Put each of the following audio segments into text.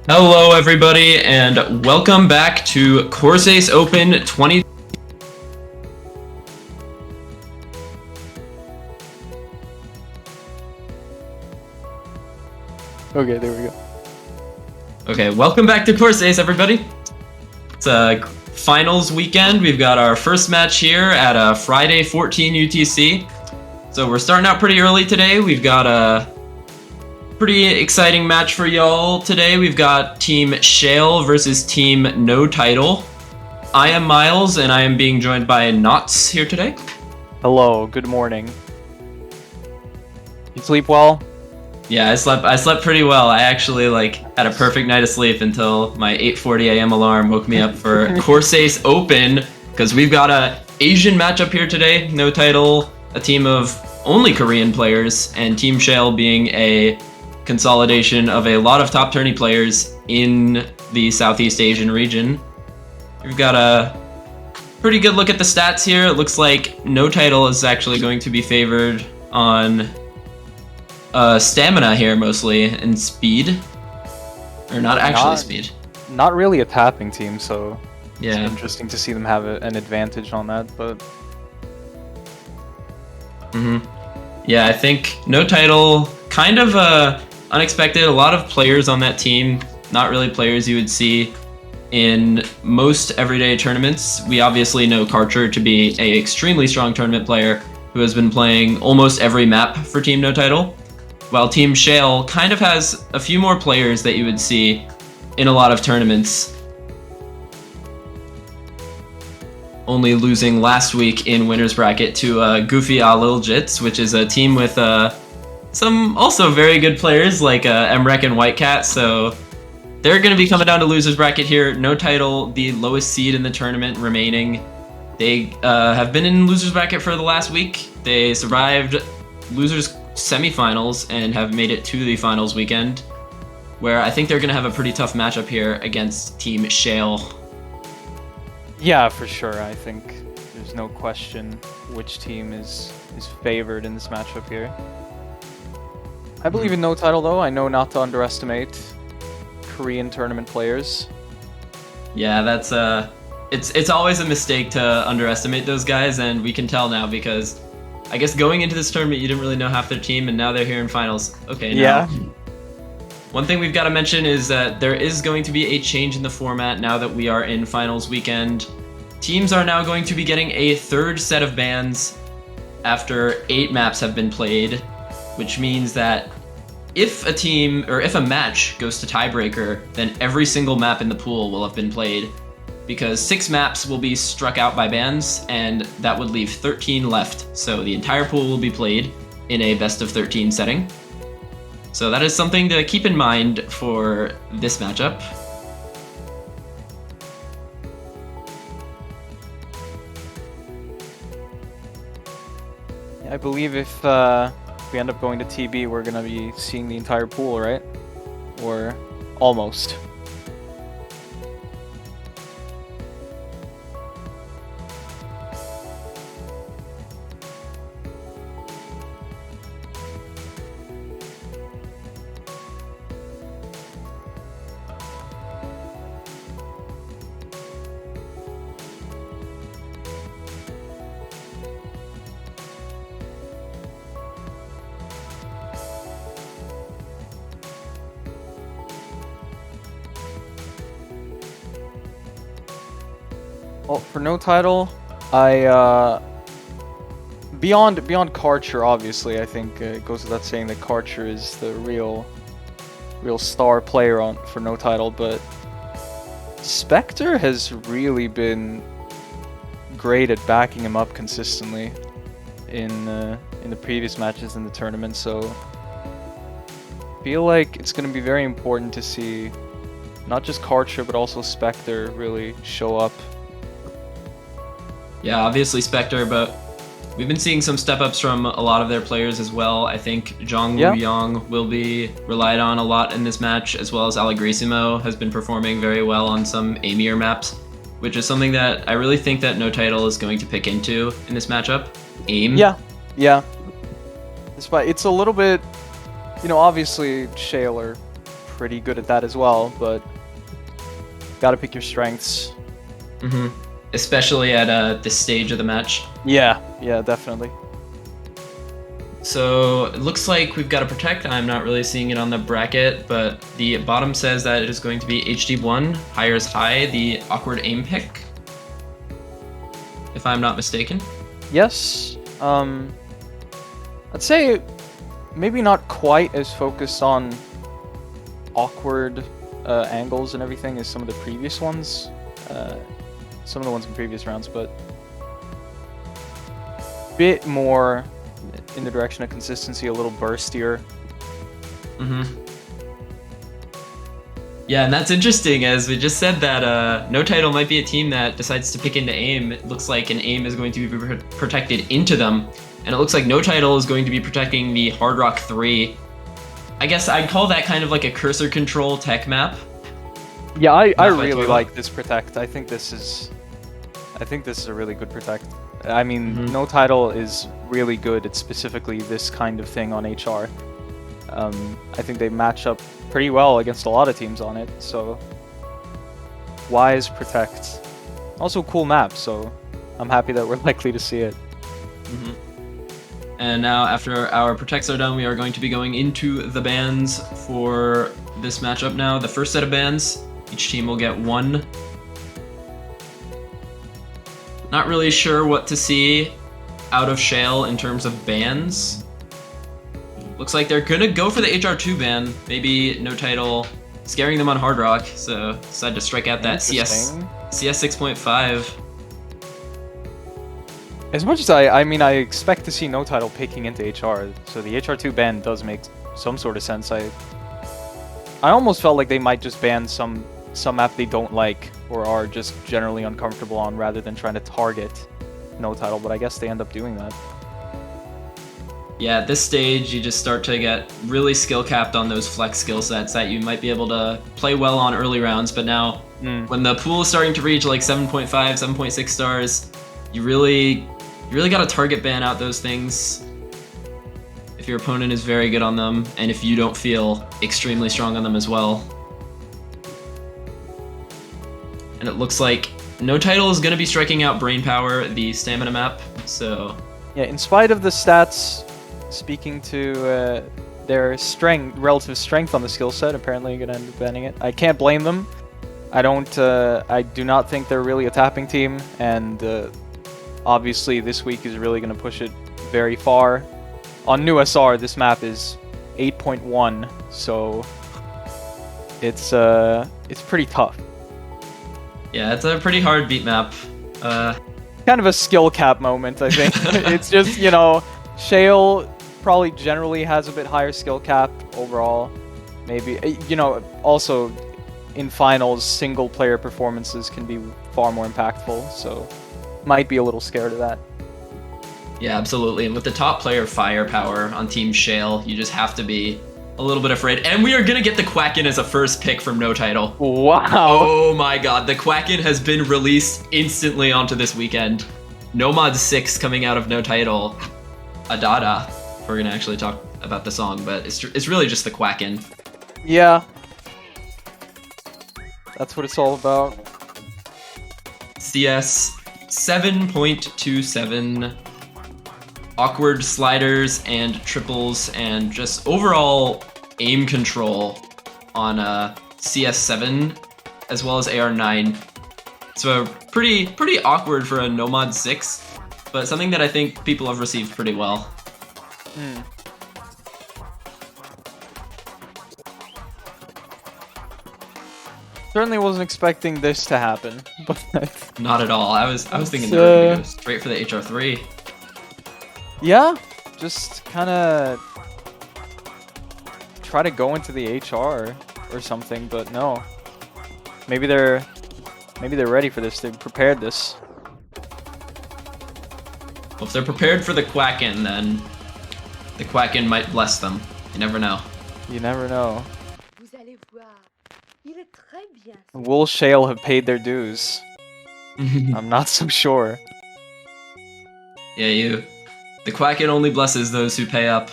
Hello, everybody, and welcome back to Corsace Open 20. Okay, there we go. Okay, welcome back to Corsace, everybody. It's a finals weekend. We've got our first match here at Friday 14 UTC. So we're starting out pretty early today. We've got a pretty exciting match for y'all today. We've got Team SCHALE versus Team No Title. I am Miles, and I am being joined by Knots here today. Hello, good morning. You sleep well? Yeah, I slept pretty well. I actually had a perfect night of sleep until my 8:40 a.m. alarm woke me up for Corsace Open, because we've got a Asian matchup here today. No Title, a team of only Korean players, and Team SCHALE being a consolidation of a lot of top tourney players in the Southeast Asian region. We've got a pretty good look at the stats here. It looks like No Title is actually going to be favored on stamina here mostly, and speed. Or not actually speed. Not really a tapping team, so yeah, it's interesting to see them have an advantage on that, but... Yeah, I think No Title, kind of unexpected. A lot of players on that team, not really players you would see in most everyday tournaments. We obviously know Karcher to be a extremely strong tournament player who has been playing almost every map for Team No Title, while Team SCHALE kind of has a few more players that you would see in a lot of tournaments, only losing last week in winner's bracket to Goofy Lil Jits, which is a team with some also very good players like Emrek and Whitecat, so they're going to be coming down to loser's bracket here. No Title, the lowest seed in the tournament remaining. They have been in loser's bracket for the last week. They survived losers semifinals and have made it to the finals weekend, where I think they're going to have a pretty tough matchup here against Team SCHALE. Yeah, for sure. I think there's no question which team is favored in this matchup here. I believe in No Title, though. I know not to underestimate Korean tournament players. Yeah, that's it's always a mistake to underestimate those guys, and we can tell now because I guess going into this tournament you didn't really know half their team, and now they're here in finals. Okay, now. Yeah. One thing we've got to mention is that there is going to be a change in the format now that we are in finals weekend. Teams are now going to be getting a third set of bans after 8 maps have been played, which means that if a team, or if a match goes to tiebreaker, then every single map in the pool will have been played, because 6 maps will be struck out by bans, and that would leave 13 left. So the entire pool will be played in a best of 13 setting. So that is something to keep in mind for this matchup. I believe if we end up going to TB, we're going to be seeing the entire pool, right? Or almost. Well, for No Title, I beyond Karcher, obviously, I think it goes without saying that Karcher is the real star player for No Title, but Spectre has really been great at backing him up consistently in the previous matches in the tournament. So I feel like it's going to be very important to see not just Karcher but also Spectre really show up. Yeah, obviously Spectre, but we've been seeing some step-ups from a lot of their players as well. I think Zhang Wuyong will be relied on a lot in this match, as well as Allegrissimo has been performing very well on some aimier maps, which is something that I really think that No Title is going to pick into in this matchup. Aim. Yeah. It's a little bit, obviously SCHALE are pretty good at that as well, but gotta pick your strengths. Especially at this stage of the match. Yeah, definitely. So it looks like we've got to protect. I'm not really seeing it on the bracket, but the bottom says that it is going to be HD1, higher is high, the awkward aim pick, if I'm not mistaken. Yes. I'd say maybe not quite as focused on awkward angles and everything as some of the previous ones. Some of the ones in previous rounds, but a bit more in the direction of consistency, a little burstier. Yeah, and that's interesting, as we just said that No Title might be a team that decides to pick into aim. It looks like an aim is going to be protected into them, and it looks like No Title is going to be protecting the Hard Rock 3. I guess I'd call that kind of like a cursor control tech map. Yeah, I really like this protect. I think this is a really good protect. I mean, No Title is really good at specifically this kind of thing on HR. I think they match up pretty well against a lot of teams on it, so wise protect. Also cool map, so I'm happy that we're likely to see it. And now, after our protects are done, we are going to be going into the bans for this matchup now. The first set of bans, each team will get one. Not really sure what to see out of SCHALE in terms of bans. Looks like they're gonna go for the HR2 ban. Maybe No Title scaring them on Hard Rock, so decide to strike out that CS 6.5. As much as I expect to see No Title picking into HR, so the HR2 ban does make some sort of sense. I almost felt like they might just ban some map they don't like or are just generally uncomfortable on rather than trying to target No Title, but I guess they end up doing that. Yeah, at this stage, you just start to get really skill capped on those flex skill sets that you might be able to play well on early rounds, but now when the pool is starting to reach like 7.5, 7.6 stars, you really got to target ban out those things if your opponent is very good on them and if you don't feel extremely strong on them as well. And it looks like No Title is going to be striking out Brain Power, the stamina map, so... Yeah, in spite of the stats speaking to their relative strength on the skill set, apparently going to end up banning it. I can't blame them. I do not think they're really a tapping team, and obviously this week is really going to push it very far. On new SR, this map is 8.1, so it's pretty tough. Yeah, it's a pretty hard beat map. Kind of a skill cap moment, I think. It's just, you know, SCHALE probably generally has a bit higher skill cap overall. Maybe, you know, also in finals, single player performances can be far more impactful, so might be a little scared of that. Yeah, absolutely. And with the top player firepower on Team SCHALE, you just have to be a little bit afraid. And we are going to get the Quacking as a first pick from No Title. Wow. Oh my god, the Quacking has been released instantly onto this weekend. Nomad 6 coming out of No Title. Adada. We're going to actually talk about the song, but it's really just the Quacking. Yeah. That's what it's all about. CS 7.27. Awkward sliders and triples and just overall aim control on CS7 as well as AR9. So pretty awkward for a Nomad 6, but something that I think people have received pretty well. Certainly wasn't expecting this to happen, but not at all. I was thinking they were gonna go straight for the HR3. Yeah, just kind of try to go into the HR or something, but no. Maybe they're ready for this. They've prepared this. Well, if they're prepared for the Quacking, then the Quacking might bless them. You never know. You never know. Will SCHALE have paid their dues? I'm not so sure. Yeah, the Quacking only blesses those who pay up.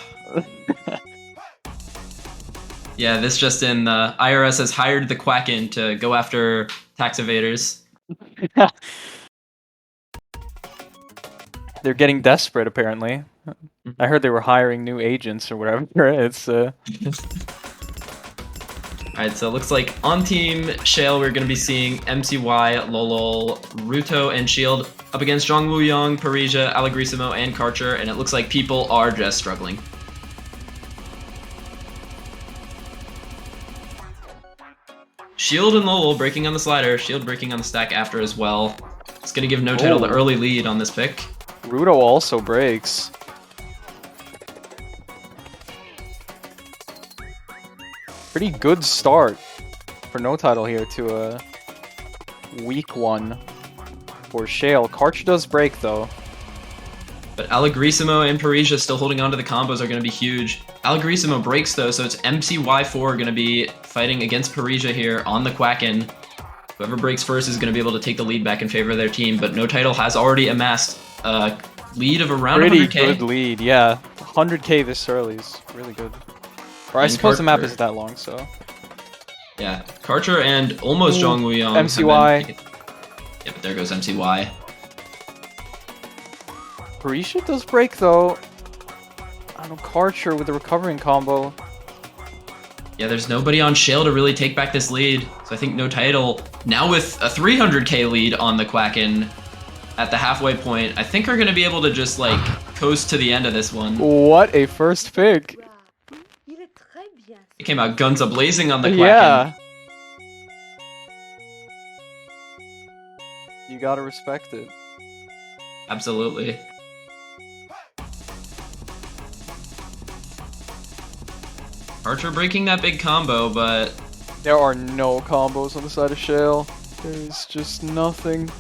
Yeah, this just in, the IRS has hired the Quacking to go after tax evaders. They're getting desperate, apparently. I heard they were hiring new agents or whatever. It's Alright, so it looks like on Team SCHALE, we're going to be seeing MCY, Lolol, Ruto, and Shield up against Zhongwu Yang, Parisia, Allegrissimo, and Karcher, and it looks like people are just struggling. Shield and Lolol breaking on the slider, Shield breaking on the stack after as well. It's going to give No Title the early lead on this pick. Ruto also breaks. Pretty good start for No Title here to a weak one for SCHALE. Karcher does break though. But Allegrissimo and Parisia still holding on to the combos are going to be huge. Allegrissimo breaks though, so it's MCY4 going to be fighting against Parisia here on the Quacking. Whoever breaks first is going to be able to take the lead back in favor of their team, but No Title has already amassed a lead of around 100k. Pretty good lead, yeah. 100k this early is really good. Or I suppose the map isn't that long, so... Yeah, Karcher and almost Zhongwu Yang. MCY. Yeah, but there goes MCY. Parisia does break though. I don't know, Karcher with the recovering combo. Yeah, there's nobody on SCHALE to really take back this lead. So I think No Title, now with a 300k lead on the Quacking at the halfway point, I think are going to be able to just like coast to the end of this one. What a first pick. It came out guns a-blazing on the Quacking. Yeah. You gotta respect it. Absolutely. Archer breaking that big combo, but... There are no combos on the side of SCHALE. There's just nothing.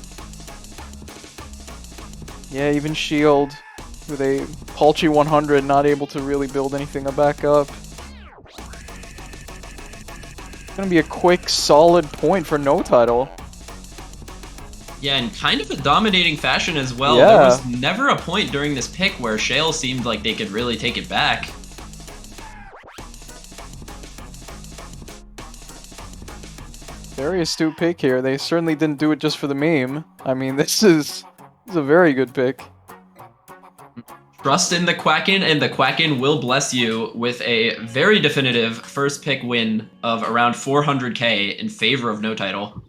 Yeah, even Shield, with a paltry 100, not able to really build anything back up. It's gonna be a quick, solid point for No Title. Yeah, in kind of a dominating fashion as well. Yeah. There was never a point during this pick where SCHALE seemed like they could really take it back. Very astute pick here. They certainly didn't do it just for the meme. I mean, this is a very good pick. Trust in the Quacking, and the Quacking will bless you with a very definitive first pick win of around 400k in favor of No Title.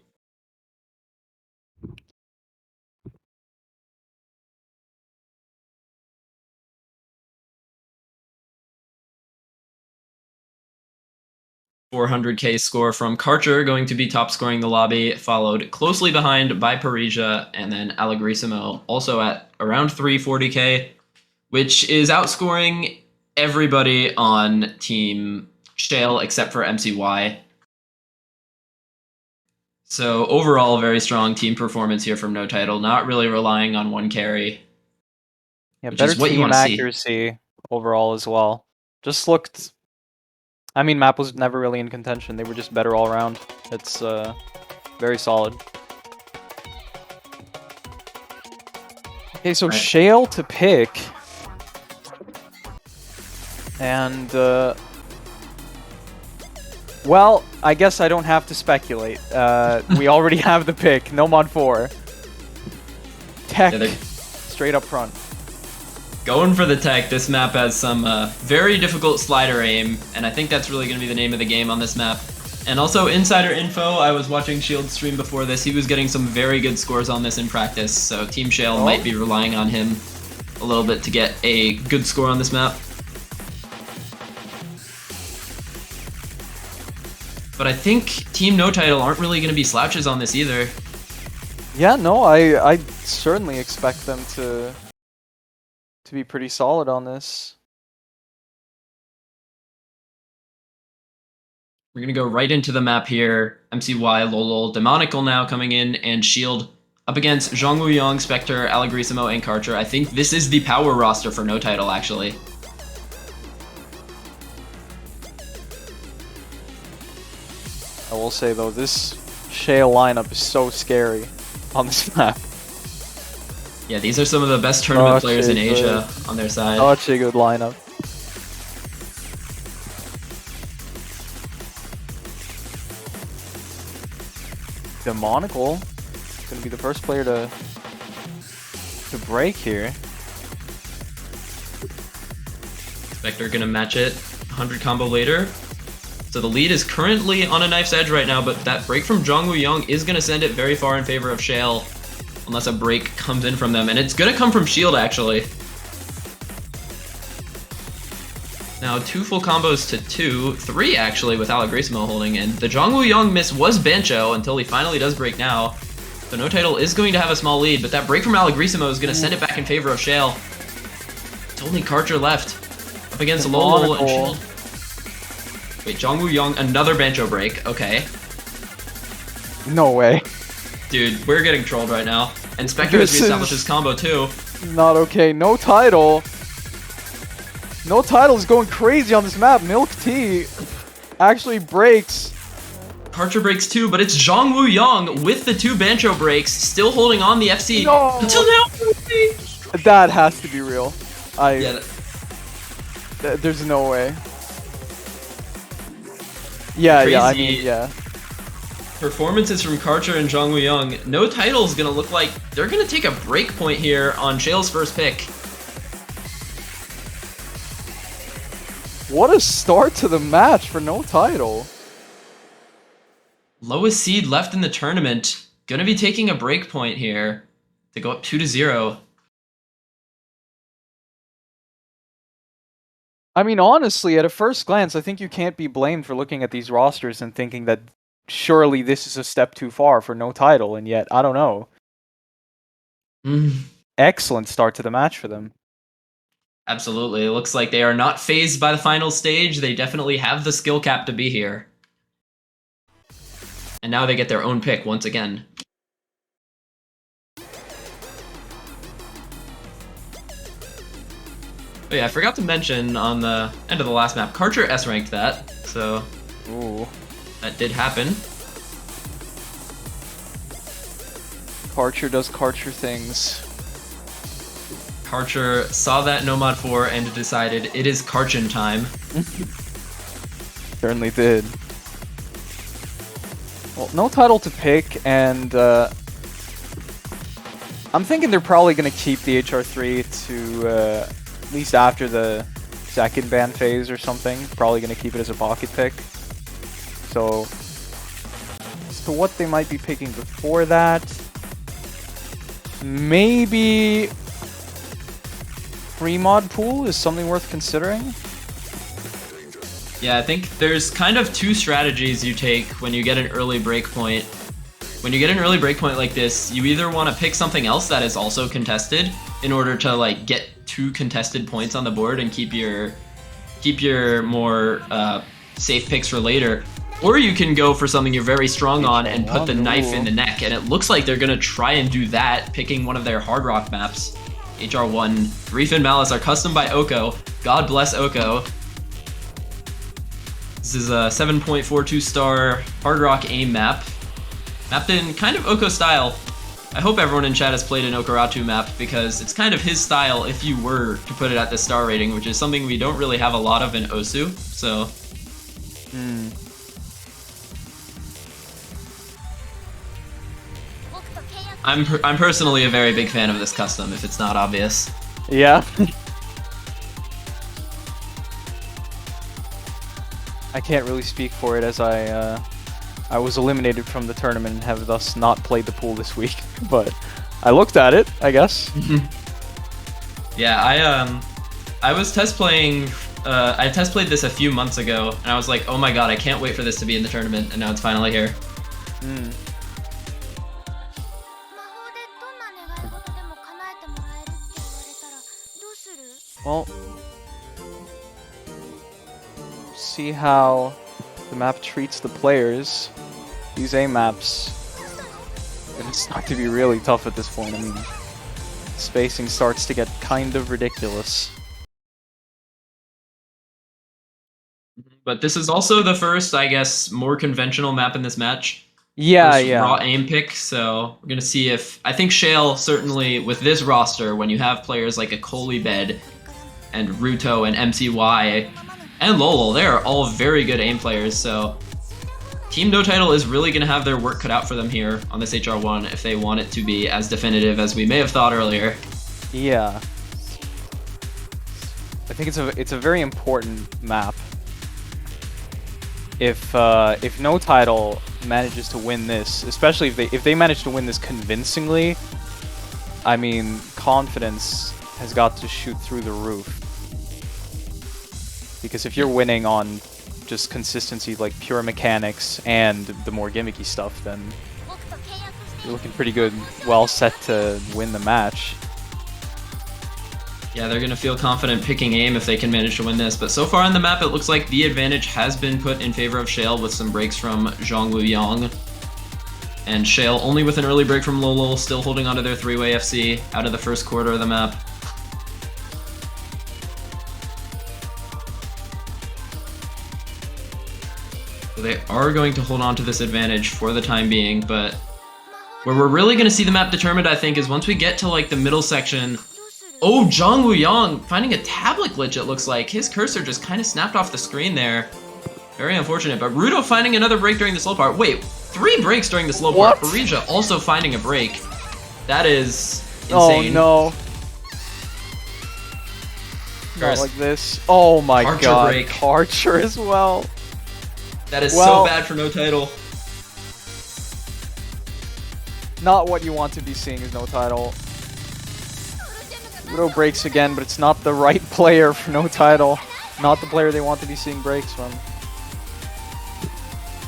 $400k score from Karcher, going to be top scoring the lobby, followed closely behind by Parisia, and then Allegrissimo also at around 340k, which is outscoring everybody on Team SCHALE except for MCY. So overall, very strong team performance here from No Title, not really relying on one carry. Yeah, better team accuracy overall as well. Just looked... I mean, map was never really in contention. They were just better all around. It's very solid. Okay, so SCHALE to pick. And, well, I guess I don't have to speculate. We already have the pick. No mod 4. Tech, straight up front. Going for the tech. This map has some very difficult slider aim, and I think that's really going to be the name of the game on this map. And also, insider info, I was watching Shield stream before this. He was getting some very good scores on this in practice, so Team SCHALE might be relying on him a little bit to get a good score on this map. But I think Team No Title aren't really going to be slouches on this either. Yeah, no, I certainly expect them to be pretty solid on this. We're going to go right into the map here. MCY, Lolol, Demonical now coming in, and Shield up against Zhongwu Yang, Spectre, Allegrissimo, and Karcher. I think this is the power roster for No Title, actually. I will say, though, this SCHALE lineup is so scary on this map. Yeah, these are some of the best tournament players in Asia on their side. Such a good lineup. Demonical gonna be the first player to break here. Spectre gonna match it. 100 combo later. So the lead is currently on a knife's edge right now, but that break from Jongwoo Young is gonna send it very far in favor of SCHALE, unless a break comes in from them, and it's gonna come from Shield actually. Now 2 full combos to 2, 3 actually with Allegrissimo holding in. The Jongwoo Young miss was Bancho until he finally does break now. So No Title is going to have a small lead, but that break from Allegrissimo is going to send it back in favor of SCHALE. It's only Karcher left up against Lolo and Shield. Wait, Jongwoo Young, another Bancho break, okay. No way. Dude, we're getting trolled right now. And Spectre has reestablished his combo too. Not okay. No Title. No Title is going crazy on this map. Milk Tea actually breaks. Karcher breaks too, but it's Jongwoo Young with the 2 Bancho breaks, still holding on the FC No. until now. That has to be real. Yeah, There's no way. Yeah, Crazy. I mean, yeah. Performances from Karcher and Jongwoo Young. No Title is gonna look like they're gonna take a break point here on SCHALE's first pick. What a start to the match for No Title. Lowest seed left in the tournament. Gonna be taking a break point here to go up 2-0. I mean, honestly, at a first glance, I think you can't be blamed for looking at these rosters and thinking that surely this is a step too far for No Title, and yet, I don't know. Excellent start to the match for them. Absolutely. It looks like they are not phased by the final stage. They definitely have the skill cap to be here. And now they get their own pick once again. Oh yeah, I forgot to mention on the end of the last map, Karcher S-ranked that, so Ooh. that did happen. Karcher does Karcher things. Karcher saw that No Mod 4 and decided it is Karchin time. Certainly did. Well, No Title to pick, and I'm thinking they're probably going to keep the HR3 to at least after the second ban phase or something. Probably going to keep it as a pocket pick. So, as to what they might be picking before that, maybe free mod pool is something worth considering. Yeah, I think there's kind of 2 strategies you take when you get an early breakpoint. When you get an early breakpoint like this, you either want to pick something else that is also contested in order to like get 2 contested points on the board and keep your more safe picks for later. Or you can go for something you're very strong on and put the knife in the neck. And it looks like they're going to try and do that, picking one of their Hard Rock maps. HR1, Reef and Malice are custom by Oko. God bless Oko. This is a 7.42 star Hard Rock aim map. Mapped in kind of Oko style. I hope everyone in chat has played an Okaratu map because it's kind of his style if you were to put it at the star rating, which is something we don't really have a lot of in Osu, so... I'm personally a very big fan of this custom, if it's not obvious. Yeah. I can't really speak for it as I was eliminated from the tournament and have thus not played the pool this week, but I looked at it, I guess. Yeah, I was test playing. I test played this a few months ago, and I was like, oh my god, I can't wait for this to be in the tournament, and now it's finally here. Well, see how the map treats the players. These A maps, it's start to be really tough at this point. I mean, spacing starts to get kind of ridiculous. But this is also the first, I guess, more conventional map in this match. Yeah, First yeah. raw aim pick, so we're gonna see if I think SCHALE certainly with this roster, when you have players like a Kolibed and Ruto and MCY and Lolo, they are all very good aim players. So Team No Title is really going to have their work cut out for them here on this HR1 if they want it to be as definitive as we may have thought earlier. Yeah. I think it's a very important map. If No Title manages to win this, especially if they manage to win this convincingly, I mean, confidence has got to shoot through the roof. Because if you're winning on just consistency, like pure mechanics and the more gimmicky stuff, then you're looking pretty good, well set to win the match. Yeah, they're going to feel confident picking aim if they can manage to win this, but so far on the map it looks like the advantage has been put in favor of SCHALE with some breaks from Zhongwu Yang. And SCHALE only with an early break from Lolo, still holding onto their 3-way FC out of the first quarter of the map. So they are going to hold on to this advantage for the time being, but where we're really going to see the map determined, I think, is once we get to like the middle section. Oh, Zhongwu Yang finding a tablet glitch, it looks like. His cursor just kind of snapped off the screen there. Very unfortunate, but Rudo finding another break during the slow part. Wait, 3 breaks during the slow part. Parisia also finding a break. That is insane. Oh no. Not like this. Oh my god. Break. Archer as well. That is so bad for No Title. Not what you want to be seeing as No Title. Rudo breaks again, but it's not the right player for No Title. Not the player they want to be seeing breaks from.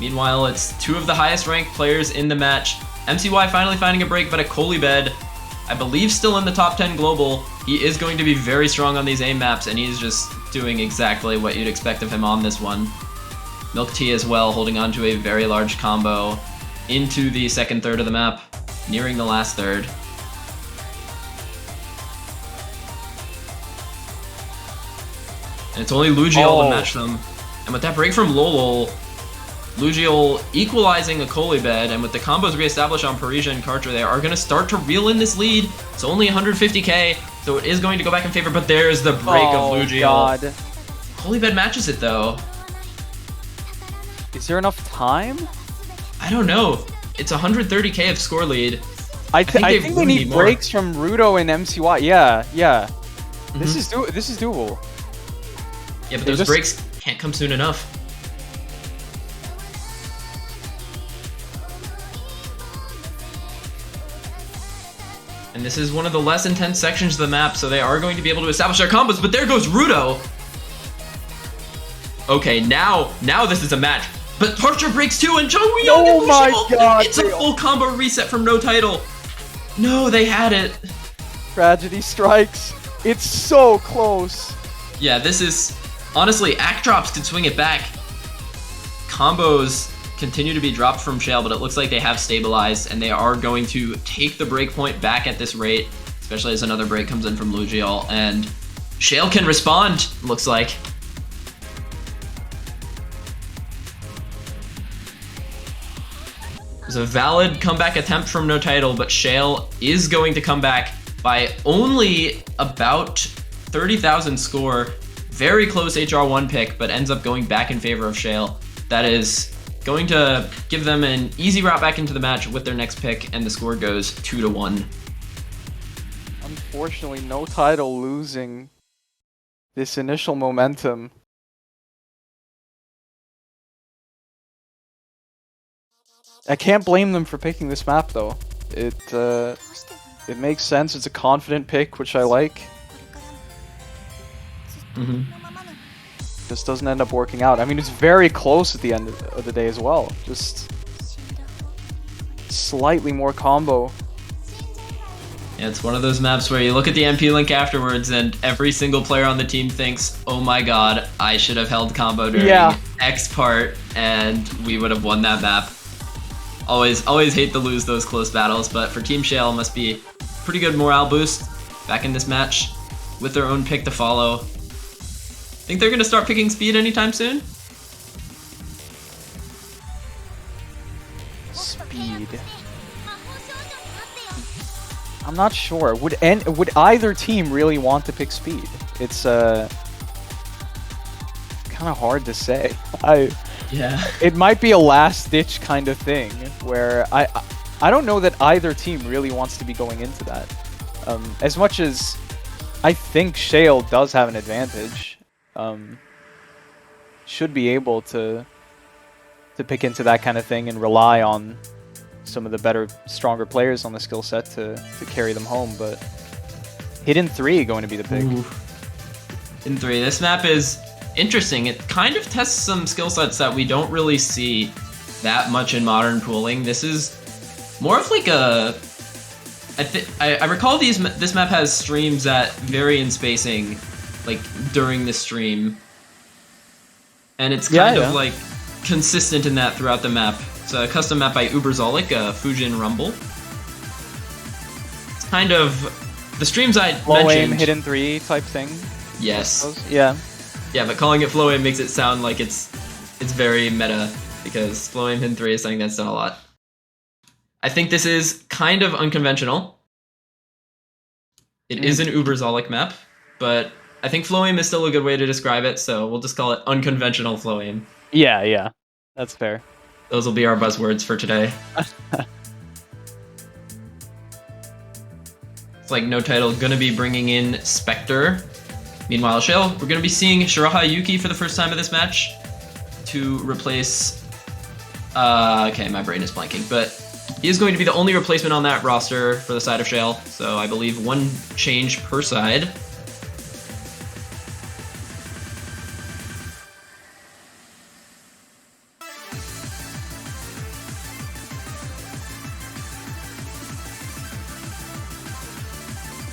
Meanwhile, it's 2 of the highest ranked players in the match. MCY finally finding a break, but a Kolibed, I believe still in the top 10 global. He is going to be very strong on these aim maps, and he's just doing exactly what you'd expect of him on this one. Milk Tea as well, holding on to a very large combo into the second third of the map, nearing the last third. And it's only Lugiol to match them. And with that break from Lolo, Lugiol equalizing a Kolibed, and with the combos reestablished on Parisia and Karcher, they are going to start to reel in this lead. It's only 150k, so it is going to go back in favor, but there's the break of Lugiol. God. Kolibed matches it though. Is there enough time? I don't know. It's 130k of score lead. I think they need breaks from Rudo and MCY. Yeah. Mm-hmm. This is doable. Yeah, but those breaks can't come soon enough. And this is one of the less intense sections of the map, so they are going to be able to establish their combos, but there goes Rudo! Okay, now this is a match. But Parcher breaks too, and Zhongwu Yang and Lugiol! My god! It's a full combo reset from No Title. No, they had it. Tragedy strikes. It's so close. Yeah, this is... Honestly, act drops could swing it back. Combos continue to be dropped from SCHALE, but it looks like they have stabilized, and they are going to take the break point back at this rate, especially as another break comes in from Lugiol, and SCHALE can respond, looks like. It was a valid comeback attempt from No Title, but SCHALE is going to come back by only about 30,000 score. Very close HR1 pick, but ends up going back in favor of SCHALE. That is going to give them an easy route back into the match with their next pick, and the score goes 2-1. Unfortunately, No Title losing this initial momentum. I can't blame them for picking this map though. It makes sense. It's a confident pick, which I like. Just doesn't end up working out. I mean, it's very close at the end of the day as well. Just slightly more combo. Yeah, it's one of those maps where you look at the MP link afterwards and every single player on the team thinks, oh my god, I should have held combo during X part and we would have won that map. Always hate to lose those close battles, but for Team SCHALE must be pretty good morale boost back in this match with their own pick to follow. Think they're going to start picking speed anytime soon? Speed. I'm not sure. Would either team really want to pick speed? It's kind of hard to say. Yeah. It might be a last-ditch kind of thing where I don't know that either team really wants to be going into that. As much as I think SCHALE does have an advantage, should be able to pick into that kind of thing and rely on some of the better, stronger players on the skill set to carry them home. But Hidden 3 going to be the pick. Ooh. Hidden 3. This map is interesting. It kind of tests some skill sets that we don't really see that much in modern pooling. This is more of like a... I recall this map has streams that vary in spacing, like during the stream, and it's kind of like consistent in that throughout the map. It's a custom map by Uberzolik, Fujin Rumble. It's kind of the streams I Low mentioned. aim, Hidden 3 type thing. Yes. Yeah. Yeah, but calling it flow aim makes it sound like it's very meta, because flow aim Hidden 3 is something that's done a lot. I think this is kind of unconventional. It is an Uberzolik map, but I think flow aim is still a good way to describe it, so we'll just call it unconventional flow aim. Yeah, that's fair. Those will be our buzzwords for today. It's like No Title gonna be bringing in Spectre. Meanwhile, SCHALE, we're gonna be seeing Shiraha Yuki for the first time of this match to replace... okay, my brain is blanking, but he is going to be the only replacement on that roster for the side of SCHALE, so I believe one change per side.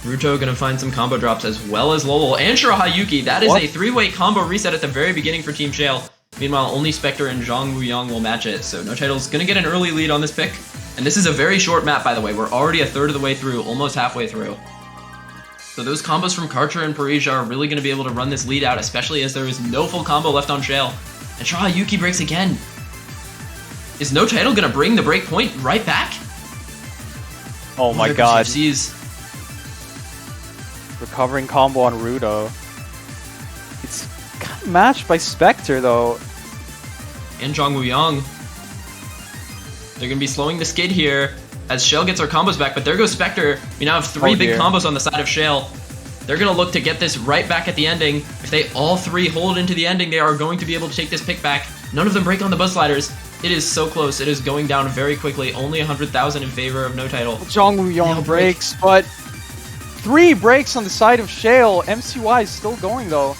Ruto gonna find some combo drops as well as Lowell and Shiraha Yuki. That is a three-way combo reset at the very beginning for Team SCHALE. Meanwhile, only Spectre and Zhang Wuyang will match it, so No Title's gonna get an early lead on this pick. And this is a very short map, by the way. We're already a third of the way through, almost halfway through. So those combos from Karcher and Parisia are really gonna be able to run this lead out, especially as there is no full combo left on SCHALE. And Shiraha Yuki breaks again. Is No Title gonna bring the break point right back? Oh my god. GFCs. Recovering combo on Ruto. It's kind of matched by Spectre though. And Zhang Wuyang. They're going to be slowing the skid here as SCHALE gets our combos back, but there goes Spectre. We now have three big combos on the side of SCHALE. They're going to look to get this right back at the ending. If they all three hold into the ending, they are going to be able to take this pick back. None of them break on the buzz sliders. It is so close. It is going down very quickly. Only 100,000 in favor of No Title. Zhang Wuyang breaks, but 3 breaks on the side of SCHALE. MCY is still going though.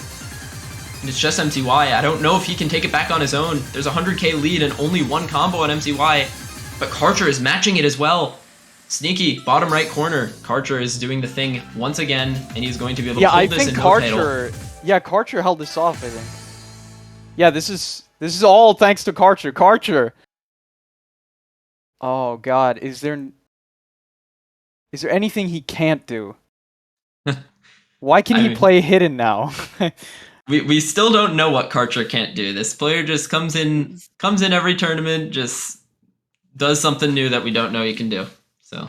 And it's just MCY. I don't know if he can take it back on his own. There's a 100k lead and only one combo on MCY. But Karcher is matching it as well. Sneaky, bottom right corner. Karcher is doing the thing once again, and he's going to be able to hold this in No Title. Yeah, Karcher held this off, I think. Yeah, this is all thanks to Karcher. Karcher! Oh god, is there anything he can't do? Why can he play hidden now? we still don't know what Karcher can't do. This player just comes in every tournament, just does something new that we don't know he can do. So,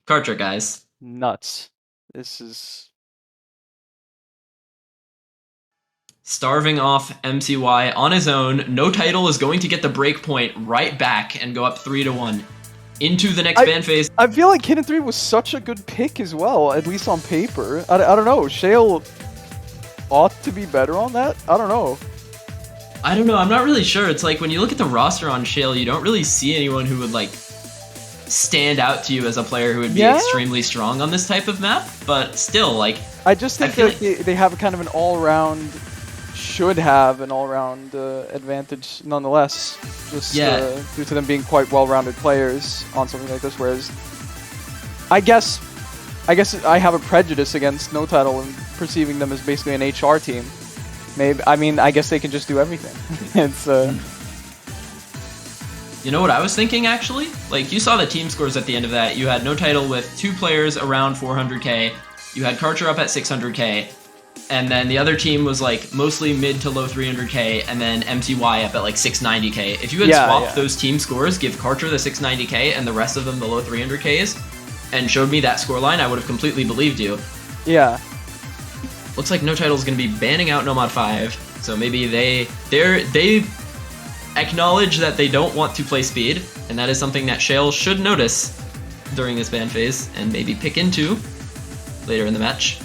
Karcher, guys. Nuts. This is... Starving off MCY on his own. No Title is going to get the break point right back and go up 3-1 into the next ban phase. I feel like Hidden 3 was such a good pick as well, at least on paper. I don't know, SCHALE ought to be better on that? I don't know. I'm not really sure. It's like when you look at the roster on SCHALE, you don't really see anyone who would like stand out to you as a player who would be extremely strong on this type of map, but still, like... I just think that they have a kind of an all-round... should have an all-round advantage nonetheless, just due to them being quite well-rounded players on something like this, whereas I guess I have a prejudice against No Title and perceiving them as basically an HR team. Maybe, I mean, I guess they can just do everything. It's You know what I was thinking, actually? Like, you saw the team scores at the end of that. You had No Title with 2 players around 400k, you had Karcher up at 600k, and then the other team was like mostly mid to low 300k, and then MCY up at like 690k. If you had swapped those team scores, give Karcher the 690k and the rest of them the low 300ks, and showed me that scoreline, I would have completely believed you. Yeah. Looks like No Title is going to be banning out No Mod 5, so maybe they acknowledge that they don't want to play speed, and that is something that SCHALE should notice during this ban phase and maybe pick into later in the match.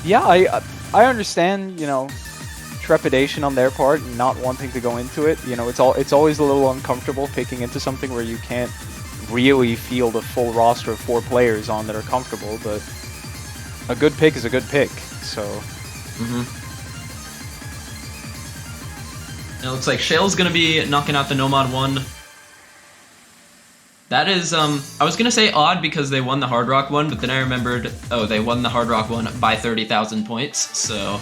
Yeah, I understand, you know, trepidation on their part and not wanting to go into it. You know, it's always a little uncomfortable picking into something where you can't really field a full roster of 4 players on that are comfortable, but a good pick is a good pick, so... It looks like SCHALE's gonna be knocking out the Nomad 1. That is, I was gonna say odd because they won the Hard Rock 1, but then I remembered, oh, they won the Hard Rock 1 by 30,000 points, so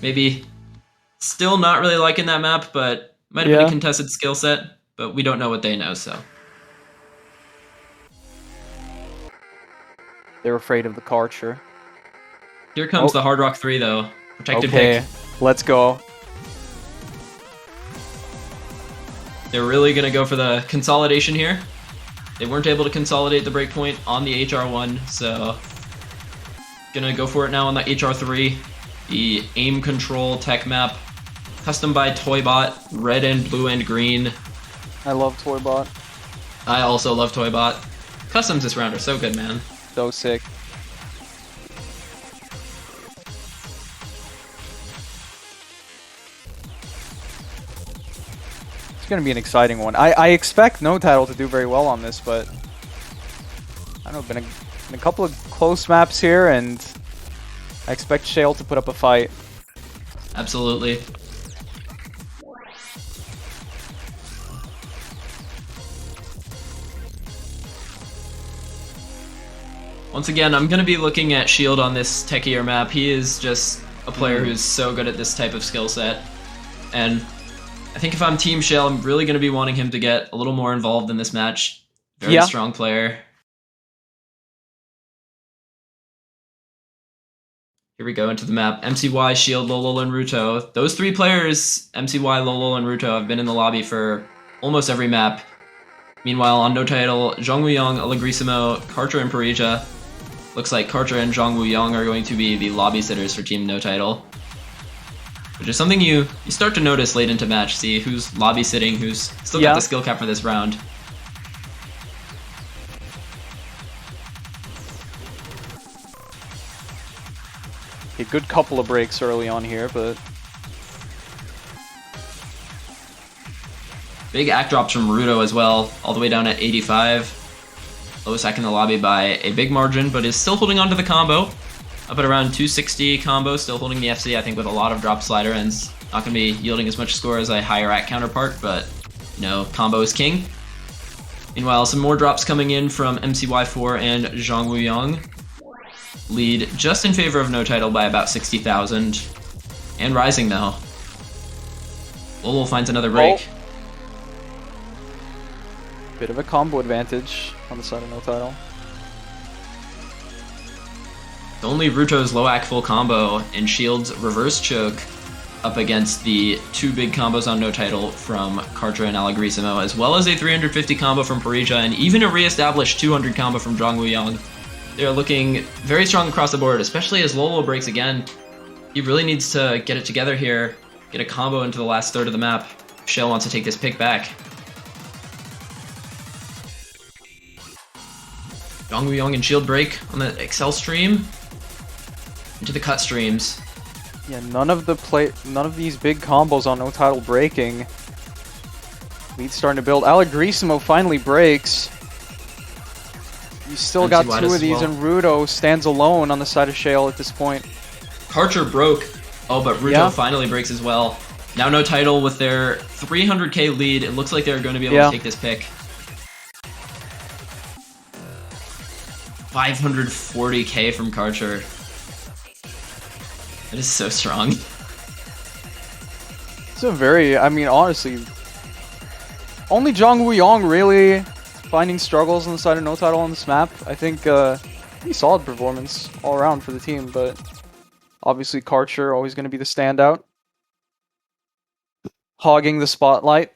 maybe still not really liking that map, but might have been a contested skill set, but we don't know what they know, so. They're afraid of the Karcher. Here comes the Hard Rock 3, though. Protected pick. Let's go. They're really going to go for the consolidation here. They weren't able to consolidate the breakpoint on the HR1, so gonna go for it now on the HR3. The aim control tech map, custom by Toybot, red and blue and green. I love Toybot. I also love Toybot. Customs this round are so good, man. So sick. It's gonna be an exciting one. I expect No Title to do very well on this, but I don't know, been a couple of close maps here, and I expect SCHALE to put up a fight. Absolutely. Once again, I'm going to be looking at Shield on this techier map. He is just a player who's so good at this type of skill set. And I think if I'm Team SCHALE, I'm really going to be wanting him to get a little more involved in this match. Very strong player. Here we go into the map. MCY, Shield, Lolo, and Ruto. Those 3 players, MCY, Lolo, and Ruto, have been in the lobby for almost every map. Meanwhile, on No Title, Zhongwu Yang, Allegrissimo, Karcher, and Parija. Looks like Karcher and Zhongwu Yang are going to be the lobby sitters for Team No Title. Which is something you start to notice late into match. See who's lobby sitting, who's still got the skill cap for this round. A good couple of breaks early on here, but... Big act drops from Ruto as well, all the way down at 85. Lowest act in the lobby by a big margin, but is still holding on to the combo. Up at around 260 combo, still holding the FC, I think with a lot of drop slider, and not going to be yielding as much score as a higher act counterpart, but, you know, combo is king. Meanwhile, some more drops coming in from MCY4 and Zhongwu Yang. Lead just in favor of No Title by about 60,000. And rising now. Lolo finds another break. Bit of a combo advantage on the side of No Title. Only Ruto's low act full combo and Shield's reverse choke up against the 2 big combos on No Title from Karcher and Allegrissimo, as well as a 350 combo from Parija, and even a re-established 200 combo from Zhongwu Yang. They're looking very strong across the board, especially as Lolo breaks again. He really needs to get it together here, get a combo into the last third of the map. SCHALE wants to take this pick back. Zhongwu Yang and Shield break on the Excel stream. Into the cut streams. Yeah, none of these big combos on No Title breaking. Lead starting to build. Allegrissimo finally breaks. You still got 2 of these, and Ruto stands alone on the side of SCHALE at this point. Karcher broke. Oh, but Ruto finally breaks as well. Now No Title with their 300k lead. It looks like they're going to be able to take this pick. 540k from Karcher. That is so strong. It's a very, I mean, honestly, only Zhongwu Yang really finding struggles on the side of No Title on this map. I think pretty solid performance all around for the team, but obviously Karcher always going to be the standout. Hogging the spotlight.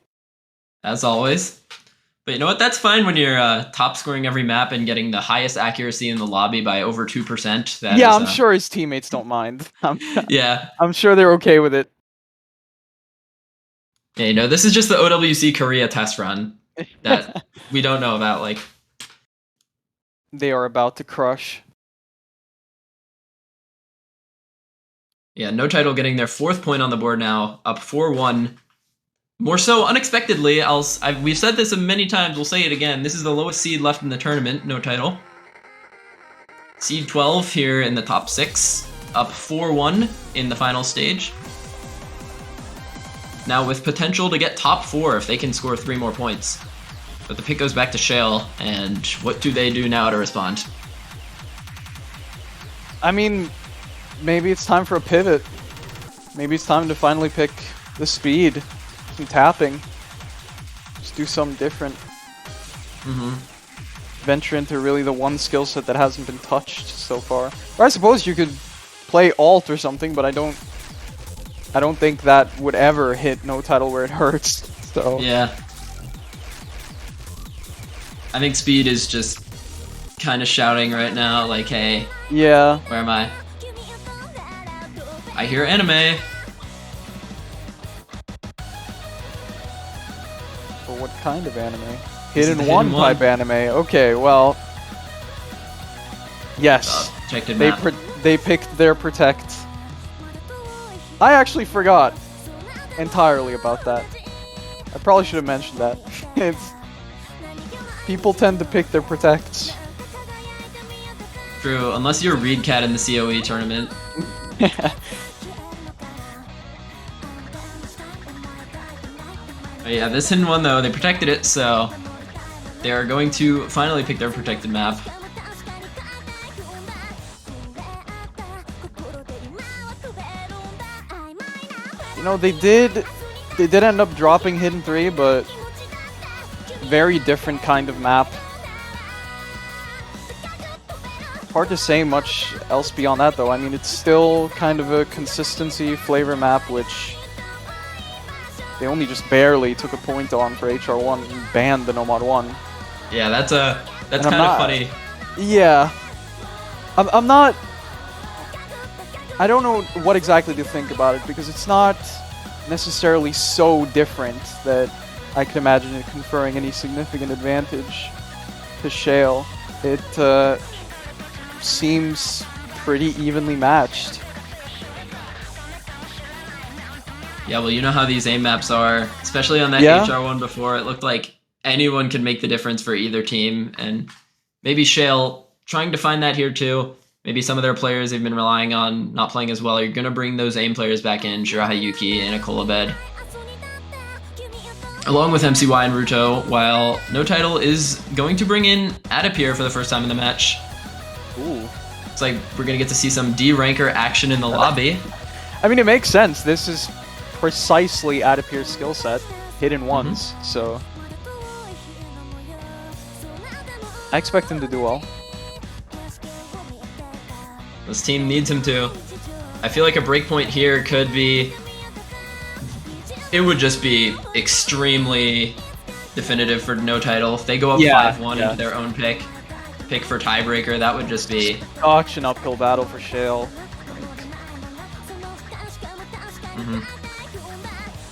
As always. But you know what? That's fine when you're top scoring every map and getting the highest accuracy in the lobby by over 2%. Yeah, I'm sure his teammates don't mind. Yeah. I'm sure they're okay with it. Yeah, you know, this is just the OWC Korea test run that we don't know about. Like, They are about to crush. yeah, no title getting their 4th point on the board now, up 4-1. More so unexpectedly, we've said this many times, we'll say it again. This is the lowest seed left in the tournament, no title. Seed 12 here in the top 6, up 4-1 in the final stage. Now with potential to get top 4 if they can score 3 more points. But the pick goes back to SCHALE, and what do they do now to respond? I mean, maybe it's time for a pivot. Maybe it's time to finally pick the speed, some tapping. Just do something different. Venture into really the one skill set that hasn't been touched so far. Or I suppose you could play alt or something, but I don't think that would ever hit no title where it hurts. So yeah. I think speed is just kind of shouting right now, like, hey, yeah. Where am I? I hear anime. But what kind of anime? This is Hidden the one Hidden One. type anime. Okay, well, yes, Protected map. they picked their protect. I actually forgot entirely about that. I probably should have mentioned that. It's people tend to pick their protects. True, unless you're Reed Cat in the COE tournament. But yeah, this Hidden One though, they protected it, so they are going to finally pick their protected map. You know, they did end up dropping Hidden 3, but very different kind of map. Hard to say much else beyond that, though. I mean, it's still kind of a consistency flavor map, which they only just barely took a point on for HR1 and banned the Nomad 1. Yeah, that's kind of funny. Yeah. I'm not... I don't know what exactly to think about it, because it's not necessarily so different that I can imagine it conferring any significant advantage to SCHALE. It seems pretty evenly matched. Yeah, well, you know how these aim maps are, especially on that Yeah. HR one before. It looked like anyone could make the difference for either team, and maybe SCHALE trying to find that here too. Maybe some of their players they've been relying on not playing as well. You're going to bring those aim players back in, Shiraha Yuki and Akolabed, along with MCY and Ruto, while no title is going to bring in Adapir for the first time in the match. Ooh. It's like we're going to get to see some D-ranker action in the lobby. I mean, it makes sense. This is precisely Adapir's skill set, hidden ones, so I expect him to do well. This team needs him to. I feel like a breakpoint here could be... It would just be extremely definitive for no title. If they go up 5-1 into their own pick for tiebreaker, that would just be... Such an uphill battle for SCHALE.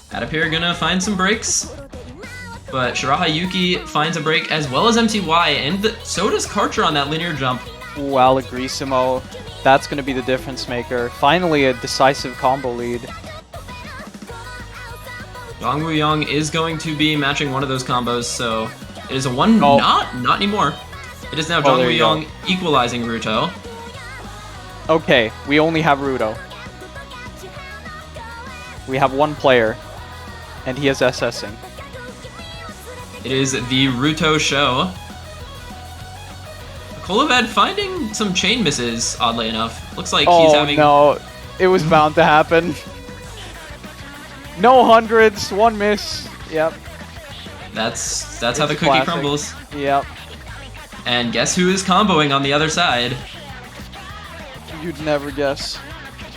Adapir gonna find some breaks, but Shiraha Yuki finds a break as well as MCY, and so does Karcher on that linear jump. Ooh, Allegrissimo. That's going to be the difference maker. Finally, a decisive combo lead. Dongwoo Young is going to be matching one of those combos, so it is a one. Oh. Not anymore. It is now Oh, there Dongwoo you Young go. equalizing Ruto. Okay, we only have Ruto. We have one player, and he is SSing. It is the Ruto show. Kolabed finding some chain misses, oddly enough. Looks like he's having... no, it was bound to happen. No hundreds, one miss. Yep. That's how the It's cookie classic. crumbles. Yep. And guess who is comboing on the other side? You'd never guess.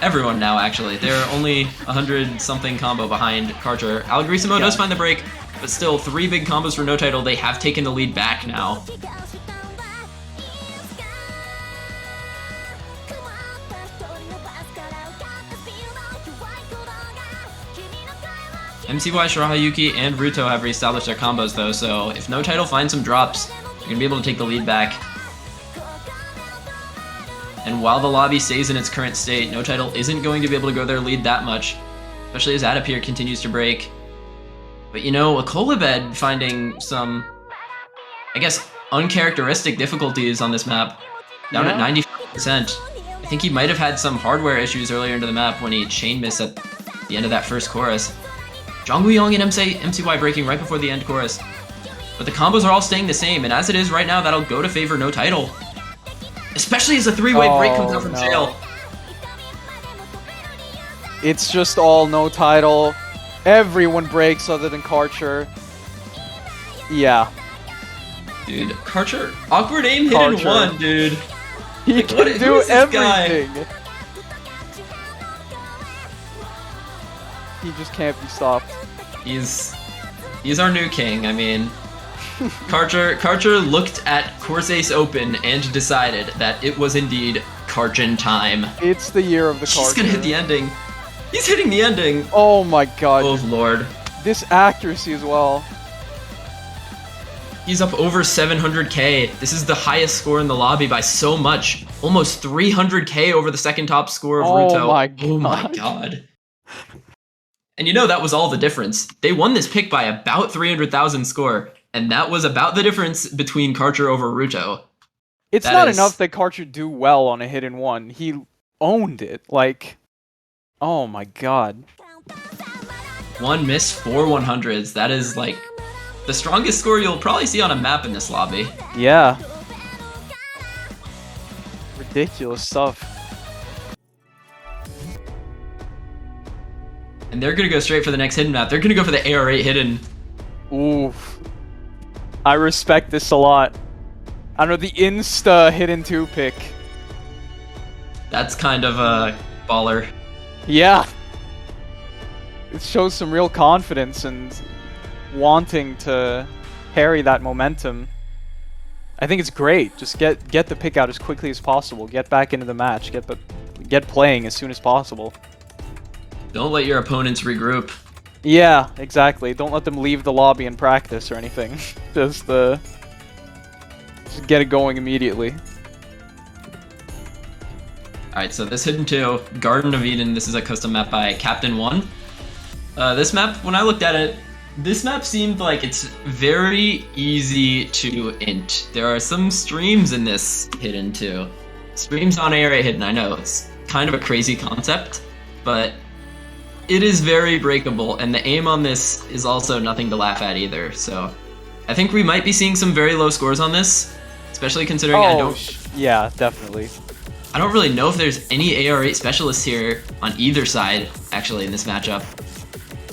Everyone now, actually. They're only 100-something combo behind Karcher. Allegrissimo does find the break, but still 3 big combos for no title. They have taken the lead back now. MCY, Shirahayuki, and Ruto have reestablished their combos though, so if No Title finds some drops, they're going to be able to take the lead back. And while the lobby stays in its current state, No Title isn't going to be able to grow their lead that much, especially as Adapir continues to break. But you know, Akolabed finding some, I guess, uncharacteristic difficulties on this map, down at 95%. I think he might have had some hardware issues earlier into the map when he chain missed at the end of that first chorus. Zhongguyong and MCY breaking right before the end chorus. But the combos are all staying the same, and as it is right now, that'll go to favor No Title. Especially as a three-way break comes out from SCHALE. It's just all No Title. Everyone breaks other than Karcher. Yeah. Dude, Karcher, awkward aim hidden one, dude. He like, can do everything. He just can't be stopped. He's our new king. I mean, Karcher looked at Corsace Open and decided that it was indeed Karchin time. It's the year of the Karcher. He's gonna hit the ending. He's hitting the ending. Oh my god. Oh lord. This accuracy as well. He's up over 700k. This is the highest score in the lobby by so much. Almost 300k over the second top score of Ruto. My god. Oh my god. And you know that was all the difference. They won this pick by about 300,000 score, and that was about the difference between Karcher over Ruto. It's not enough that Karcher do well on a hidden one. He owned it. Like, oh my god. One miss, 4 100s. That is like the strongest score you'll probably see on a map in this lobby. Yeah. Ridiculous stuff. And they're gonna go straight for the next hidden map. They're gonna go for the AR8 hidden. Oof. I respect this a lot. I don't know, the insta hidden 2 pick. That's kind of a baller. Yeah. It shows some real confidence and wanting to carry that momentum. I think it's great. Just get the pick out as quickly as possible. Get back into the match. Get playing as soon as possible. Don't let your opponents regroup. Yeah, exactly. Don't let them leave the lobby and practice or anything. Just get it going immediately. Alright, so this hidden 2, Garden of Eden, this is a custom map by Captain 1. This map, when I looked at it, this map seemed like it's very easy to int. There are some streams in this hidden 2. Streams on AR8 hidden, I know, it's kind of a crazy concept, but it is very breakable, and the aim on this is also nothing to laugh at either, so I think we might be seeing some very low scores on this, especially considering yeah, definitely. I don't really know if there's any AR8 specialists here on either side, actually, in this matchup.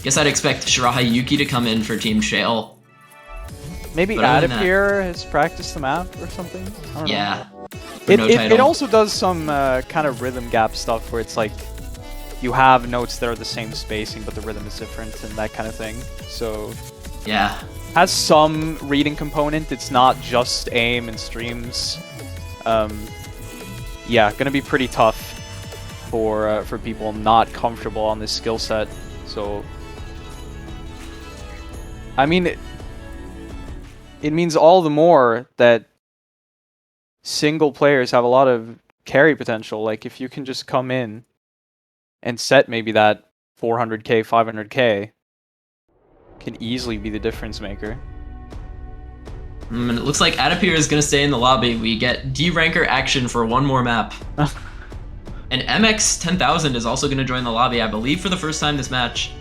Guess I'd expect Shirahayuki to come in for Team SCHALE. Maybe Adapir has practiced the map or something? I don't know. It also does some kind of rhythm gap stuff where it's like, you have notes that are the same spacing, but the rhythm is different and that kind of thing. So, yeah, has some reading component. It's not just aim and streams. Yeah, gonna be pretty tough for people not comfortable on this skill set. So, I mean, it means all the more that single players have a lot of carry potential. Like if you can just come in and set maybe that 400k, 500k, can easily be the difference maker. And it looks like Adapir is going to stay in the lobby. We get D-ranker action for one more map. And MX 10,000 is also going to join the lobby, I believe, for the first time this match.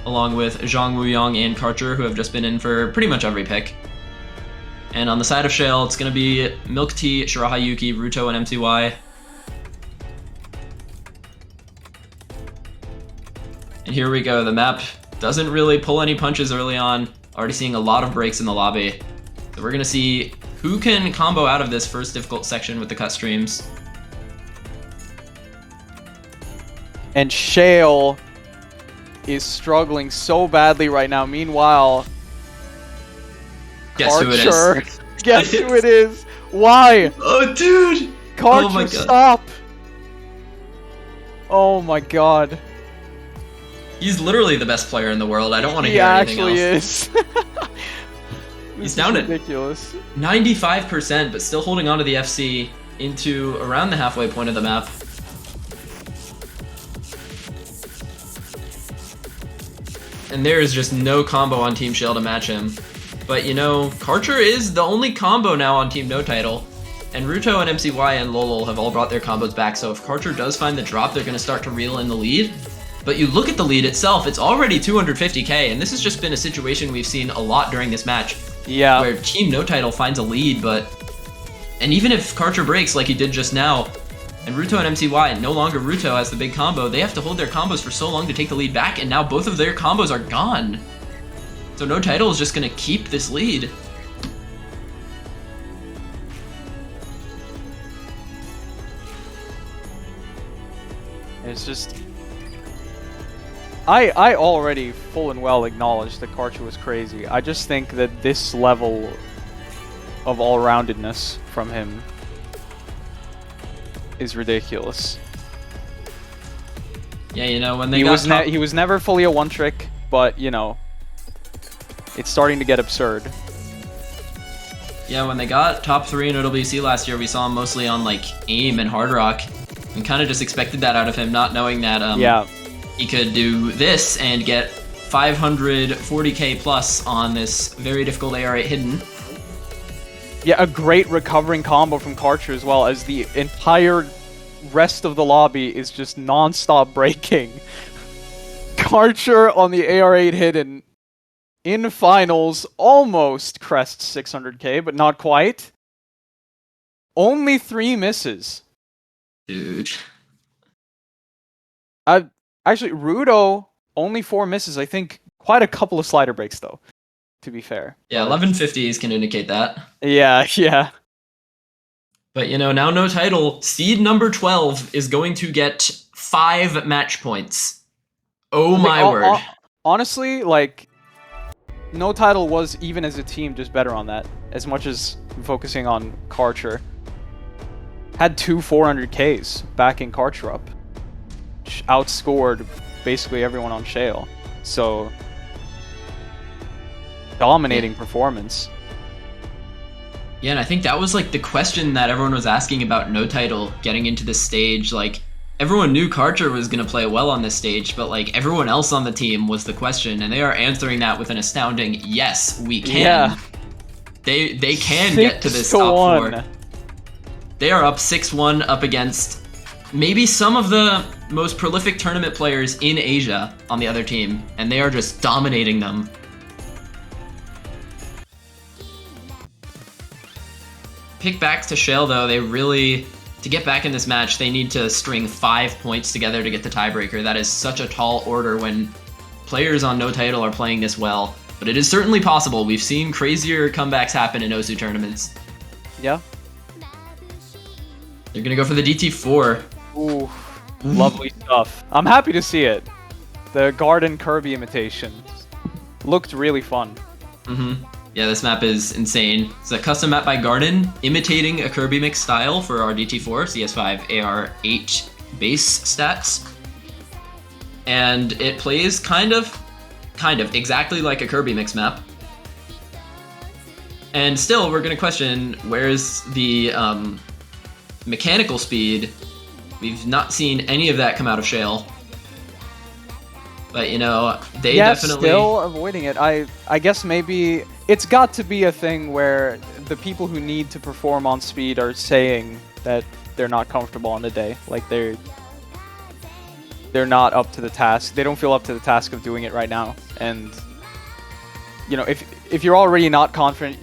Along with Zhang Wuyong and Karcher, who have just been in for pretty much every pick. And on the side of SCHALE, it's going to be Milk Tea, Shirahayuki, Ruto, and MCY. And here we go. The map doesn't really pull any punches early on. Already seeing a lot of breaks in the lobby. So we're going to see who can combo out of this first difficult section with the cut streams. And SCHALE is struggling so badly right now. Meanwhile, guess who it is? Guess who it is? Why? Oh, dude! Karcher, stop! Oh my god. He's literally the best player in the world. I don't want to He hear anything actually else. is. He's down at ridiculous. 95%, but still holding on to the FC into around the halfway point of the map. And there is just no combo on Team SCHALE to match him. But you know, Karcher is the only combo now on Team No Title. And Ruto and MCY and Lolol have all brought their combos back, so if Karcher does find the drop, they're going to start to reel in the lead. But you look at the lead itself, it's already 250k, and this has just been a situation we've seen a lot during this match. Yeah. Where Team No Title finds a lead, but... And even if Karcher breaks like he did just now, and Ruto and MCY, no longer Ruto has the big combo, they have to hold their combos for so long to take the lead back, and now both of their combos are gone. So No Title is just going to keep this lead. It's just... I already full and well acknowledged that Karcher was crazy. I just think that this level of all-roundedness from him is ridiculous. Yeah, you know, when they he was never fully a one-trick, but, you know, it's starting to get absurd. Yeah, when they got top 3 in OWC last year, we saw him mostly on, like, aim and hard rock, and kind of just expected that out of him, not knowing that, yeah. He could do this and get 540k plus on this very difficult AR8 hidden. Yeah, a great recovering combo from Karcher as well, as the entire rest of the lobby is just non-stop breaking. Karcher on the AR8 hidden in finals almost crests 600k, but not quite. Only 3 misses. Dude. Actually, Rudo, only 4 misses. I think quite a couple of slider breaks, though, to be fair. Yeah, 1150s can indicate that. Yeah, yeah. But, you know, now No Title, seed number 12 is going to get 5 match points. Oh my word. Honestly, like, No Title was, even as a team, just better on that. As much as focusing on Karcher. Had 2 400Ks backing Karcher up. Outscored basically everyone on SCHALE. So, dominating performance. Yeah, and I think that was like the question that everyone was asking about No Title getting into this stage. Like, everyone knew Karcher was going to play well on this stage, but like everyone else on the team was the question, and they are answering that with an astounding yes, we can. Yeah. They can get to this top 4. 6-1. They are up 6-1 up against maybe some of the most prolific tournament players in Asia on the other team, and they are just dominating them. Pick back to SCHALE though, they really, to get back in this match, they need to string 5 points together to get the tiebreaker. That is such a tall order when players on No Title are playing this well, but it is certainly possible. We've seen crazier comebacks happen in OSU tournaments. Yeah. They're gonna go for the DT4. Ooh, lovely stuff. I'm happy to see it. The Garden Kirby imitation looked really fun. Yeah, this map is insane. It's a custom map by Garden, imitating a Kirby mix style for our DT4, CS5 AR8 base stats. And it plays kind of exactly like a Kirby mix map. And still, we're gonna question, where's the mechanical speed? We've not seen any of that come out of SCHALE. But, you know, they definitely... still avoiding it. I guess maybe it's got to be a thing where the people who need to perform on speed are saying that they're not comfortable on the day. Like, they're not up to the task. They don't feel up to the task of doing it right now. And, you know, if you're already not confident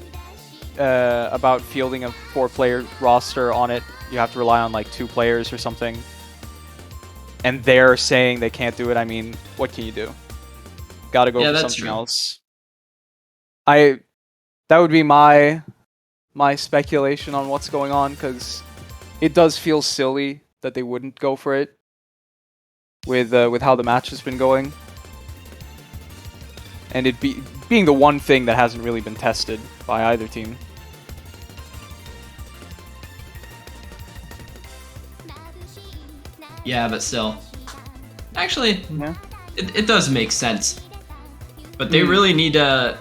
about fielding a 4-player roster on it, you have to rely on like 2 players or something, and they're saying they can't do it. I mean, what can you do? Gotta go for something else. That would be my speculation on what's going on, because it does feel silly that they wouldn't go for it with how the match has been going, and it being the one thing that hasn't really been tested by either team. Yeah, but still. Actually, Yeah. it does make sense. But they really need to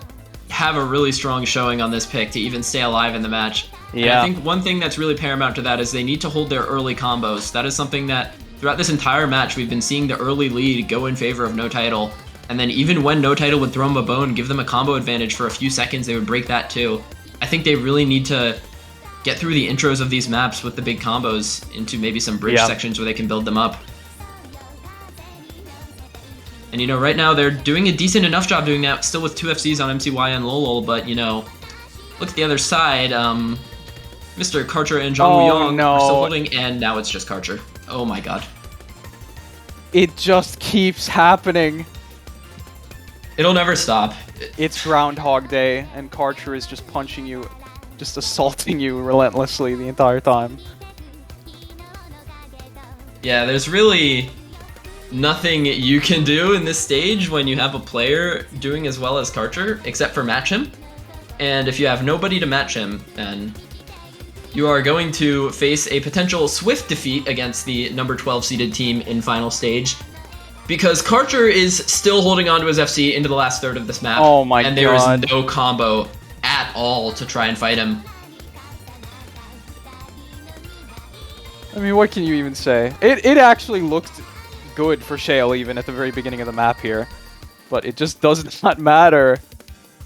have a really strong showing on this pick to even stay alive in the match. Yeah. And I think one thing that's really paramount to that is they need to hold their early combos. That is something that throughout this entire match we've been seeing the early lead go in favor of No Title. And then even when No Title would throw them a bone, give them a combo advantage for a few seconds, they would break that too. I think they really need to get through the intros of these maps with the big combos into maybe some bridge sections where they can build them up. And, you know, right now they're doing a decent enough job doing that, still with 2 FCs on MCY and Lolol, but, you know, look at the other side. Mr. Karcher and Zhang Wuyong are still holding, and now it's just Karcher. Oh my god. It just keeps happening. It'll never stop. It's Groundhog Day, and Karcher is just punching you, just assaulting you relentlessly the entire time. Yeah, there's really nothing you can do in this stage when you have a player doing as well as Karcher, except for match him. And if you have nobody to match him, then you are going to face a potential swift defeat against the number 12 seeded team in final stage. Because Karcher is still holding on to his FC into the last third of this map. Oh my god. And there is no combo at all to try and fight him. I mean, what can you even say? It actually looked good for SCHALE even at the very beginning of the map here. But it just does not matter.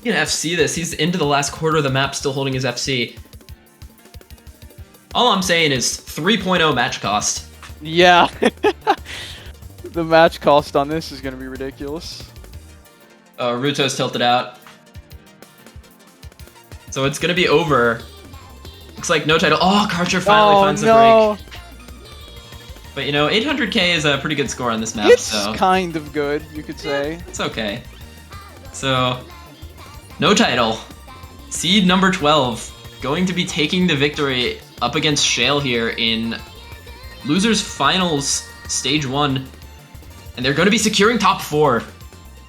He can FC this. He's into the last quarter of the map still holding his FC. All I'm saying is 3.0 match cost. Yeah. The match cost on this is going to be ridiculous. Ruto's tilted out. So it's going to be over. Looks like No Title. Oh, Karcher finally finds the break. But, you know, 800k is a pretty good score on this map, it's so kind of good, you could say. It's okay. So, No Title. Seed number 12. Going to be taking the victory up against SCHALE here in Losers Finals Stage 1. And they're going to be securing top 4.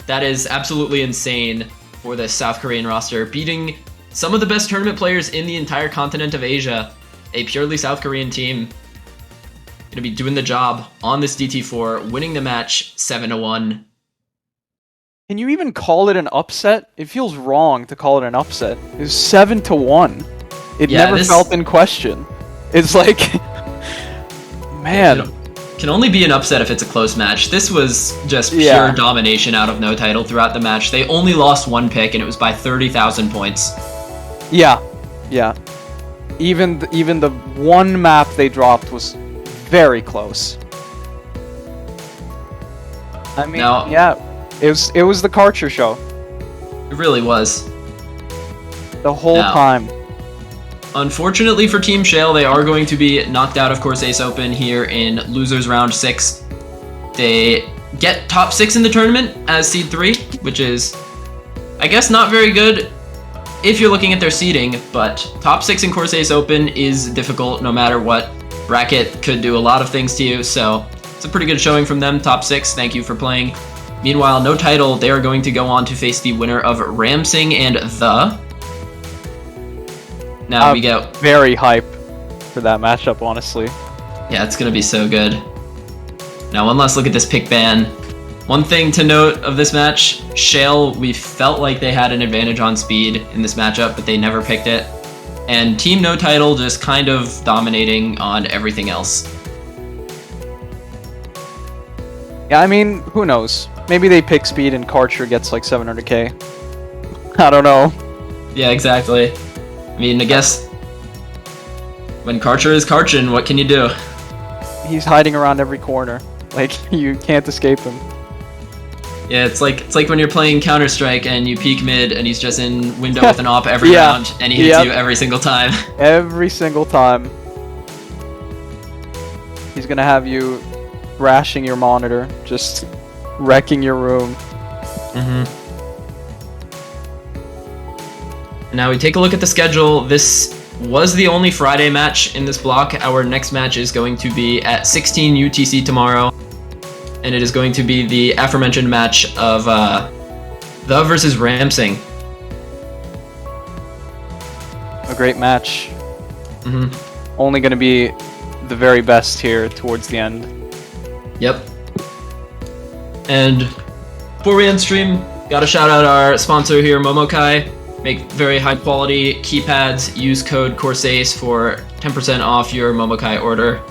That is absolutely insane for this South Korean roster, beating some of the best tournament players in the entire continent of Asia. A purely South Korean team. Going to be doing the job on this DT4, winning the match 7-1. Can you even call it an upset? It feels wrong to call it an upset. It's 7-1. It never felt in question. It's like, man. It can only be an upset if it's a close match. This was just pure domination out of No Title throughout the match. They only lost one pick, and it was by 30,000 points. Yeah, yeah. Even the one map they dropped was very close. I mean, yeah, it was the Karcher show. It really was. The whole time. Unfortunately for Team SCHALE, they are going to be knocked out of Corsace Open here in Losers Round 6. They get top 6 in the tournament as Seed 3, which is, I guess, not very good if you're looking at their seeding, but top 6 in Corsace Open is difficult no matter what. Bracket could do a lot of things to you, so it's a pretty good showing from them. Top 6, thank you for playing. Meanwhile, No Title, they are going to go on to face the winner of Ramsing and The. Now we get very hype for that matchup, honestly. Yeah, it's gonna be so good. Now one last look at this pick ban. One thing to note of this match, SCHALE, we felt like they had an advantage on speed in this matchup, but they never picked it. And Team No Title just kind of dominating on everything else. Yeah, I mean, who knows? Maybe they pick speed and Karcher gets like 700k. I don't know. Yeah, exactly. I mean, I guess when Karcher is Karchin, what can you do? He's hiding around every corner. Like, you can't escape him. Yeah, it's like when you're playing Counter-Strike and you peek mid and he's just in window with an AWP every round and he hits you every single time. Every single time. He's gonna have you crashing your monitor, just wrecking your room. Now we take a look at the schedule. This was the only Friday match in this block. Our next match is going to be at 16 UTC tomorrow. And it is going to be the aforementioned match of The versus Ramsing. A great match. Only going to be the very best here towards the end. Yep. And Before we end stream, gotta shout out our sponsor here, Momokai. Make very high quality keypads. Use code Corsace for 10% off your Momokai order.